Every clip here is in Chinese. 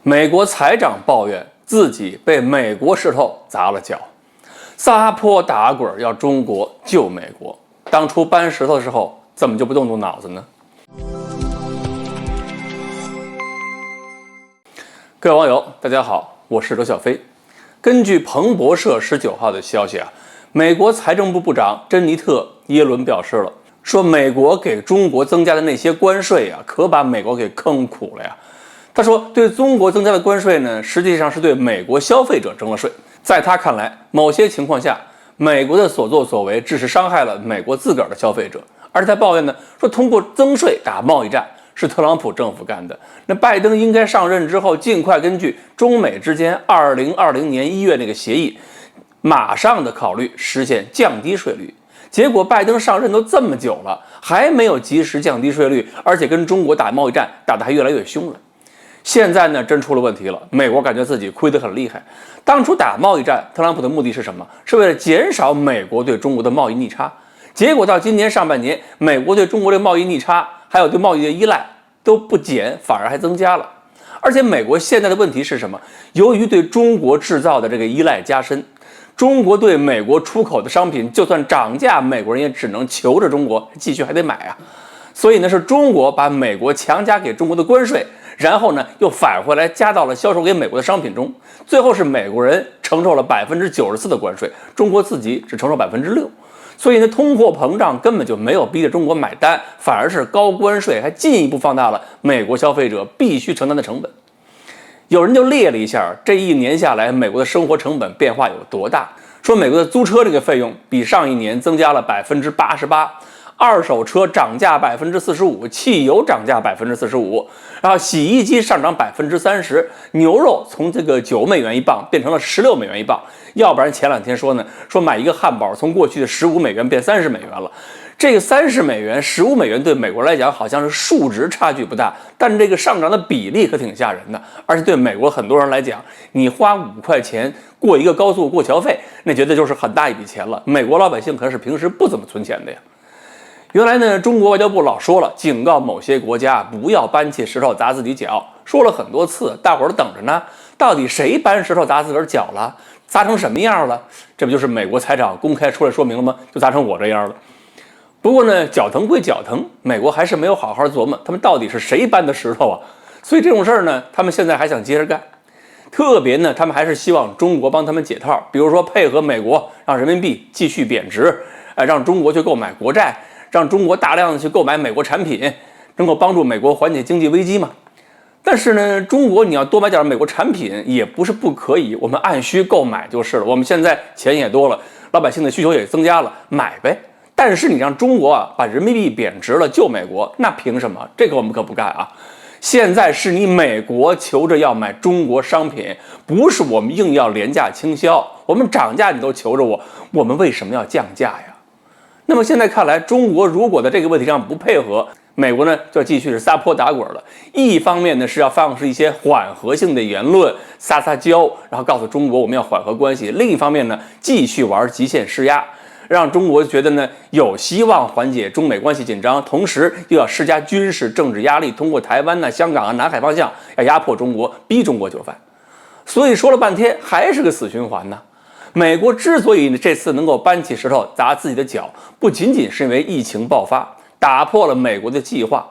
美国财长抱怨自己被美国石头砸了脚，撒泼打滚要中国救美国。当初搬石头的时候，怎么就不动动脑子呢？各位网友，大家好，我是刘小飞。根据彭博社19号的消息美国财政部部长珍妮特·耶伦表示了，说美国给中国增加的那些关税可把美国给坑苦了呀。他说，对中国增加的关税呢，实际上是对美国消费者征了税。在他看来，某些情况下，美国的所作所为只是伤害了美国自个儿的消费者。而他抱怨呢，说通过增税打贸易战是特朗普政府干的。那拜登应该上任之后，尽快根据中美之间2020年1月那个协议，马上的考虑实现降低税率。结果拜登上任都这么久了，还没有及时降低税率，而且跟中国打贸易战打得还越来越凶了。现在呢，真出了问题了，美国感觉自己亏得很厉害。当初打贸易战，特朗普的目的是什么？是为了减少美国对中国的贸易逆差。结果到今年上半年，美国对中国的贸易逆差，还有对贸易的依赖都不减，反而还增加了。而且美国现在的问题是什么？由于对中国制造的这个依赖加深，中国对美国出口的商品就算涨价，美国人也只能求着中国继续还得买所以呢，是中国把美国强加给中国的关税，然后呢又返回来加到了销售给美国的商品中，最后是美国人承受了94%的关税，中国自己只承受6%。所以呢，通货膨胀根本就没有逼着中国买单，反而是高关税还进一步放大了美国消费者必须承担的成本。有人就列了一下，这1年下来，美国的生活成本变化有多大？说美国的租车这个费用比上一年增加了88%。二手车涨价45%，汽油涨价45%，然后洗衣机上涨30%，牛肉从这个9美元一磅变成了16美元一磅，要不然前2天说买一个汉堡从过去的15美元变30美元了。这个30美元、15美元对美国来讲好像是数值差距不大，但这个上涨的比例可挺吓人的。而且对美国很多人来讲，你花5块钱过一个高速过桥费，那绝对就是很大一笔钱了。美国老百姓可是平时不怎么存钱的呀。原来呢，中国外交部老说了，警告某些国家不要搬起石头砸自己脚，说了很多次，大伙儿等着呢。到底谁搬石头砸自个儿脚了？砸成什么样了？这不就是美国财长公开出来说明了吗？就砸成我这样了。不过呢，脚疼归脚疼，美国还是没有好好琢磨他们到底是谁搬的石头所以这种事儿呢，他们现在还想接着干。特别呢，他们还是希望中国帮他们解套，比如说配合美国让人民币继续贬值，让中国去购买国债，让中国大量的去购买美国产品，能够帮助美国缓解经济危机嘛。但是呢，中国你要多买点美国产品也不是不可以，我们按需购买就是了。我们现在钱也多了，老百姓的需求也增加了，买呗。但是你让中国把人民币贬值了救美国，那凭什么？这个我们可不干现在是你美国求着要买中国商品，不是我们硬要廉价倾销。我们涨价你都求着我们为什么要降价呀？那么现在看来，中国如果在这个问题上不配合，美国呢就继续是撒泼打滚了。一方面呢是要放肆一些缓和性的言论，撒娇，然后告诉中国我们要缓和关系；另一方面呢，继续玩极限施压，让中国觉得呢有希望缓解中美关系紧张，同时又要施加军事政治压力，通过台湾香港南海方向要压迫中国，逼中国就范。所以说了半天还是个死循环呢。美国之所以这次能够搬起石头砸自己的脚，不仅仅是因为疫情爆发打破了美国的计划，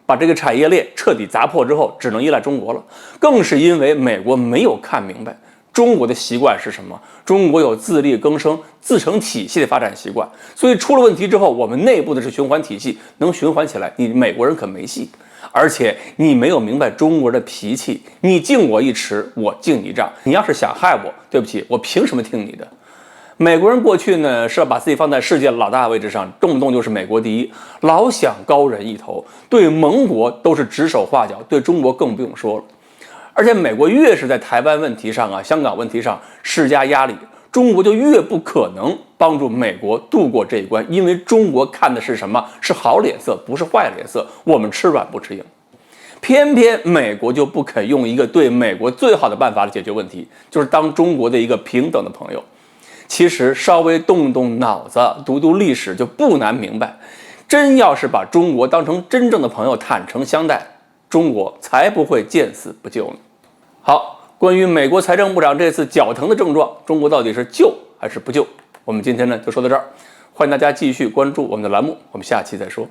把这个产业链彻底砸破之后只能依赖中国了，更是因为美国没有看明白中国的习惯是什么。中国有自力更生、自成体系的发展习惯，所以出了问题之后，我们内部的是循环体系能循环起来，你美国人可没戏。而且你没有明白中国人的脾气，你敬我一尺，我敬你一丈。你要是想害我，对不起，我凭什么听你的？美国人过去呢是要把自己放在世界老大位置上，动不动就是美国第一，老想高人一头，对盟国都是指手画脚，对中国更不用说了。而且美国越是在台湾问题上香港问题上施加压力，中国就越不可能帮助美国度过这一关，因为中国看的是什么？是好脸色，不是坏脸色。我们吃软不吃硬，偏偏美国就不肯用一个对美国最好的办法来解决问题，就是当中国的一个平等的朋友。其实稍微动动脑子，读读历史就不难明白，真要是把中国当成真正的朋友，坦诚相待，中国才不会见死不救呢。好，关于美国财政部长这次脚疼的症状，中国到底是救还是不救？我们今天呢就说到这儿，欢迎大家继续关注我们的栏目，我们下期再说。